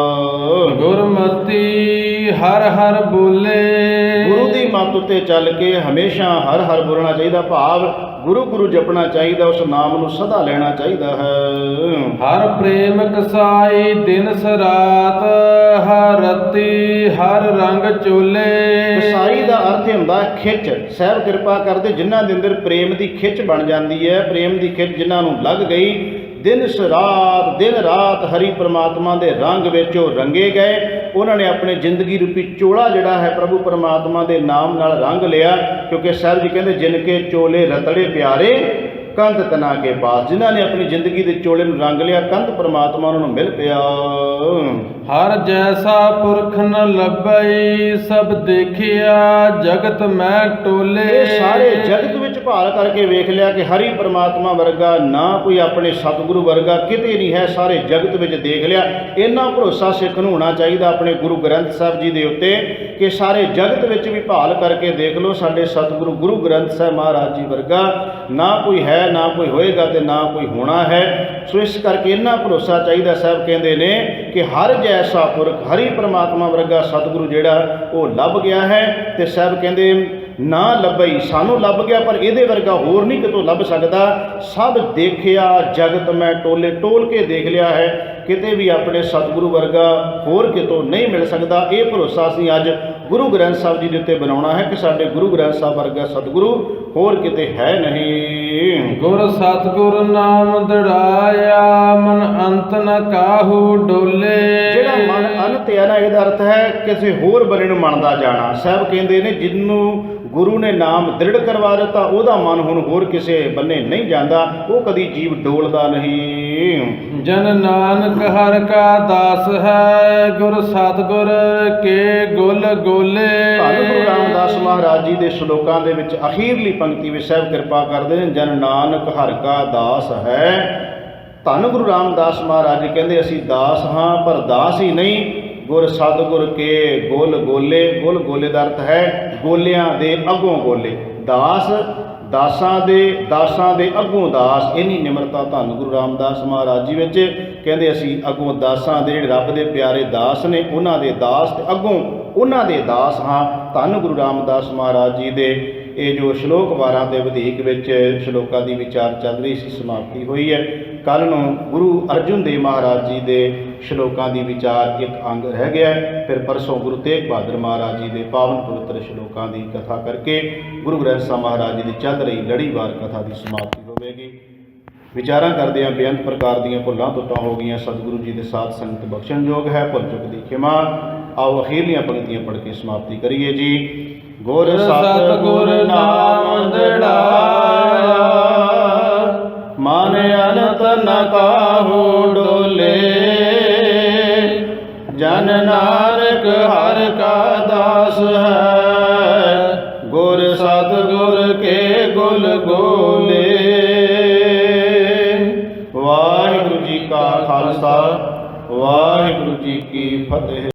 ਗੁਰਮਤਿ ਹਰ ਹਰ ਬੋਲੇ। ਗੁਰੂ ਦੀ ਮੱਤ ਉੱਤੇ ਚੱਲ ਕੇ ਹਮੇਸ਼ਾ ਹਰ ਹਰ ਬੋਲਣਾ ਚਾਹੀਦਾ, ਭਾਵ ਗੁਰੂ ਗੁਰੂ ਜਪਣਾ ਚਾਹੀਦਾ, ਉਸ ਨਾਮ ਨੂੰ ਸਦਾ ਲੈਣਾ ਚਾਹੀਦਾ ਹੈ। ਹਰ ਪ੍ਰੇਮ ਕਸਾਈ ਦਿਨ ਸਰਾਤ, ਹਰ ਰਤੀ ਹਰ ਰੰਗ ਚੋਲੇ। ਕਸਾਈ ਦਾ ਅਰਥ ਹੁੰਦਾ ਖਿੱਚ। ਸਾਹਿਬ ਕਿਰਪਾ ਕਰਦੇ ਜਿਨ੍ਹਾਂ ਦੇ ਅੰਦਰ ਪ੍ਰੇਮ ਦੀ ਖਿੱਚ ਬਣ ਜਾਂਦੀ ਹੈ, ਪ੍ਰੇਮ ਦੀ ਖਿੱਚ ਜਿਨ੍ਹਾਂ ਨੂੰ ਲੱਗ ਗਈ, ਦਿਨ ਸਰਾਤ ਦਿਨ ਰਾਤ ਹਰੀ ਪ੍ਰਮਾਤਮਾ ਦੇ ਰੰਗ ਵਿੱਚ ਉਹ ਰੰਗੇ ਗਏ। ਉਹਨਾਂ ਨੇ ਆਪਣੇ ਜ਼ਿੰਦਗੀ ਰੂਪੀ ਚੋਲਾ ਜਿਹੜਾ ਹੈ ਪ੍ਰਭੂ ਪਰਮਾਤਮਾ ਦੇ ਨਾਮ ਨਾਲ ਰੰਗ ਲਿਆ, ਕਿਉਂਕਿ ਸਾਹਿਬ ਜੀ ਕਹਿੰਦੇ ਜਿਨ ਕੇ ਚੋਲੇ ਰਤੜੇ ਪਿਆਰੇ ਕੰਧ ਤਨਾ ਕੇ ਪਾਸ। ਜਿਨ੍ਹਾਂ ਨੇ ਆਪਣੀ ਜ਼ਿੰਦਗੀ ਦੇ ਚੋਲੇ ਨੂੰ ਰੰਗ ਲਿਆ, ਕੰਧ ਪਰਮਾਤਮਾ ਉਹਨਾਂ ਨੂੰ ਮਿਲ ਪਿਆ। ਹਰ ਜੈਸਾ ਪੁਰਖ ਨ ਲੱਭਈ, ਸਭ ਦੇਖਿਆ ਜਗਤ ਮੈਂ ਟੋਲੇ। ਇਹ ਸਾਰੇ ਜਗਤ ਵਿੱਚ ਭਾਲ ਕਰਕੇ ਵੇਖ ਲਿਆ ਕਿ ਹਰੀ ਪਰਮਾਤਮਾ ਵਰਗਾ ਨਾ ਕੋਈ ਆਪਣੇ ਸਤਿਗੁਰੂ ਵਰਗਾ ਕਿਤੇ ਨਹੀਂ ਹੈ, ਸਾਰੇ ਜਗਤ ਵਿੱਚ ਦੇਖ ਲਿਆ। ਇੰਨਾ ਭਰੋਸਾ ਸਿੱਖ ਨੂੰ ਹੋਣਾ ਚਾਹੀਦਾ ਆਪਣੇ ਗੁਰੂ ਗ੍ਰੰਥ ਸਾਹਿਬ ਜੀ ਦੇ ਉੱਤੇ ਕਿ ਸਾਰੇ ਜਗਤ ਵਿੱਚ ਵੀ ਭਾਲ ਕਰਕੇ ਦੇਖ ਲਓ, ਸਾਡੇ ਸਤਿਗੁਰੂ ਗੁਰੂ ਗ੍ਰੰਥ ਸਾਹਿਬ ਮਹਾਰਾਜ ਜੀ ਵਰਗਾ ਨਾ ਕੋਈ ਹੈ, ਨਾ ਕੋਈ ਹੋਏਗਾ ਤੇ ਨਾ ਕੋਈ ਹੋਣਾ ਹੈ। ਸੋ ਇਸ ਕਰਕੇ ਇੰਨਾ ਭਰੋਸਾ ਚਾਹੀਦਾ। ਸਾਹਿਬ ਕਹਿੰਦੇ ਨੇ ਕਿ ਹਰ ਜੈਸਾ ਪੁਰਖ, ਹਰੀ ਪਰਮਾਤਮਾ ਵਰਗਾ ਸਤਿਗੁਰੂ ਜਿਹੜਾ ਉਹ ਲੱਭ ਗਿਆ ਹੈ। ਤੇ ਸਾਹਿਬ ਕਹਿੰਦੇ ਨਾ ਲੱਭਈ, ਸਾਨੂੰ ਲੱਭ ਗਿਆ ਪਰ ਇਹਦੇ ਵਰਗਾ ਹੋਰ ਨਹੀਂ ਕਿਤੋਂ ਲੱਭ ਸਕਦਾ। ਸਭ ਦੇਖਿਆ ਜਗਤ ਮੈਂ ਟੋਲੇ, ਟੋਲ ਕੇ ਦੇਖ ਲਿਆ ਹੈ, ਕਿਤੇ ਵੀ ਆਪਣੇ ਸਤਿਗੁਰੂ ਵਰਗਾ ਹੋਰ ਕਿਤੋਂ ਨਹੀਂ ਮਿਲ ਸਕਦਾ। ਇਹ ਭਰੋਸਾ ਅਸੀਂ ਅੱਜ ਗੁਰੂ ਗ੍ਰੰਥ ਸਾਹਿਬ ਜੀ ਦੇ ਉੱਤੇ ਬਣਾਉਣਾ ਹੈ ਕਿ ਸਾਡੇ ਗੁਰੂ ਗ੍ਰੰਥ ਸਾਹਿਬ ਵਰਗਾ ਸਤਿਗੁਰੂ ਹੋਰ ਕਿਤੇ ਹੈ ਨਹੀਂ। ਗੁਰ ਸਤਿਗੁਰ ਨਾਮ ਦੜਾਇਆ, ਮਨ ਅੰਤ ਨ ਕਾਹੂ ਡੋਲੇ। ਜਿਹੜਾ ਮਨ ਅੰਤ ਹੈ ਨਾ, ਇਹਦਾ ਅਰਥ ਹੈ ਕਿਸੇ ਹੋਰ ਬੰਨੇ ਨੂੰ ਮੰਨਦਾ ਜਾਣਾ। ਸਾਹਿਬ ਕਹਿੰਦੇ ਨੇ ਜਿਹਨੂੰ ਗੁਰੂ ਨੇ ਨਾਮ ਦ੍ਰਿੜ ਕਰਵਾ ਦਿੱਤਾ, ਉਹਦਾ ਮਨ ਹੁਣ ਹੋਰ ਕਿਸੇ ਬੰਨੇ ਨਹੀਂ ਜਾਂਦਾ, ਉਹ ਕਦੀ ਜੀਵ ਡੋਲਦਾ ਨਹੀਂ। ਜਨ ਨਾਨਕ ਹਰ ਕਾ ਦਾਸ ਹੈ, ਗੁਰ ਸਤਿਗੁਰ ਕੇ ਗੁਲ ਗੋਲੇ। ਧੰਨ ਗੁਰੂ ਰਾਮਦਾਸ ਮਹਾਰਾਜ ਜੀ ਦੇ ਸ਼ਲੋਕਾਂ ਦੇ ਵਿੱਚ ਅਖੀਰਲੀ ਪੰਕਤੀ ਵਿੱਚ ਸਾਹਿਬ ਕਿਰਪਾ ਕਰਦੇ ਨੇ, ਜਨ ਨਾਨਕ ਹਰ ਕਾ ਦਾਸ ਹੈ। ਧੰਨ ਗੁਰੂ ਰਾਮਦਾਸ ਮਹਾਰਾਜ ਜੀ ਕਹਿੰਦੇ ਅਸੀਂ ਦਾਸ ਹਾਂ, ਪਰ ਦਾਸ ਹੀ ਨਹੀਂ, ਗੁਰ ਸਤਿਗੁਰ ਕੇ ਗੁਲ ਗੋਲੇ। ਗੁਲ ਗੋਲੇ ਦਾ ਅਰਥ ਹੈ ਗੋਲਿਆਂ ਦੇ ਅੱਗੋਂ ਗੋਲੇ। ਦਾਸ ਦਾਸਾਂ ਦੇ ਅੱਗੋਂ ਦਾਸ। ਇੰਨੀ ਨਿਮਰਤਾ ਧੰਨ ਗੁਰੂ ਰਾਮਦਾਸ ਮਹਾਰਾਜ ਜੀ ਵਿੱਚ। ਕਹਿੰਦੇ ਅਸੀਂ ਅੱਗੋਂ ਦਾਸਾਂ ਦੇ ਜਿਹੜੇ ਰੱਬ ਦੇ ਪਿਆਰੇ ਦਾਸ ਨੇ, ਉਹਨਾਂ ਦੇ ਦਾਸ ਤੇ ਅੱਗੋਂ ਉਹਨਾਂ ਦੇ ਦਾਸ ਹਾਂ। ਧੰਨ ਗੁਰੂ ਰਾਮਦਾਸ ਮਹਾਰਾਜ ਜੀ ਦੇ ਇਹ ਜੋ ਸ਼ਲੋਕ ਵਾਰਾਂ ਦੇ ਵਧੇਕ ਵਿੱਚ ਸ਼ਲੋਕਾਂ ਦੀ ਵਿਚਾਰ ਚੱਲ ਰਹੀ ਸੀ, ਸਮਾਪਤੀ ਹੋਈ ਹੈ। ਕੱਲ੍ਹ ਨੂੰ ਗੁਰੂ ਅਰਜਨ ਦੇਵ ਮਹਾਰਾਜ ਜੀ ਦੇ ਸ਼ਲੋਕਾਂ ਦੀ ਵਿਚਾਰ ਇੱਕ ਅੰਗ ਰਹਿ ਗਿਆ ਹੈ। ਫਿਰ ਪਰਸੋਂ ਗੁਰੂ ਤੇਗ ਬਹਾਦਰ ਮਹਾਰਾਜ ਜੀ ਦੇ ਪਾਵਨ ਪਵਿੱਤਰ ਸ਼ਲੋਕਾਂ ਦੀ ਕਥਾ ਕਰਕੇ ਗੁਰੂ ਗ੍ਰੰਥ ਸਾਹਿਬ ਮਹਾਰਾਜ ਜੀ ਦੀ ਚੱਲ ਰਹੀ ਲੜੀਵਾਰ ਕਥਾ ਦੀ ਸਮਾਪਤੀ ਹੋਵੇਗੀ। ਵਿਚਾਰਾਂ ਕਰਦਿਆਂ ਬੇਅੰਤ ਪ੍ਰਕਾਰ ਦੀਆਂ ਭੁੱਲਾਂ ਤੁੱਟਾਂ ਹੋ ਗਈਆਂ, ਸਤਿਗੁਰੂ ਜੀ ਦੇ ਸਾਥ ਸੰਗਤ ਬਖਸ਼ਣਯੋਗ ਹੈ, ਭੁੱਲ ਚੁੱਕ ਦੀ ਖਿਮਾ। ਆਓ ਅਖੀਰਲੀਆਂ ਪੰਕਤੀਆਂ ਪੜ੍ਹ ਕੇ ਸਮਾਪਤੀ ਕਰੀਏ ਜੀ। ਗੁਰ ਸਤਿਗੁਰ ਨਾਮ ਦੜਾਇਆ, ਮਨ ਅਨੰਤ ਨ ਕਾਹੂ ਡੋਲੇ। ਜਨ ਨਾਨਕ ਹਰ ਕਾ ਦਾਸ ਹੈ, ਗੁਰ ਸਤਿਗੁਰ ਕੇ ਗੁਲ ਗੋਲੇ। ਵਾਹਿਗੁਰੂ ਜੀ ਕਾ ਖਾਲਸਾ, ਵਾਹਿਗੁਰੂ ਜੀ ਕੀ ਫਤਿਹ।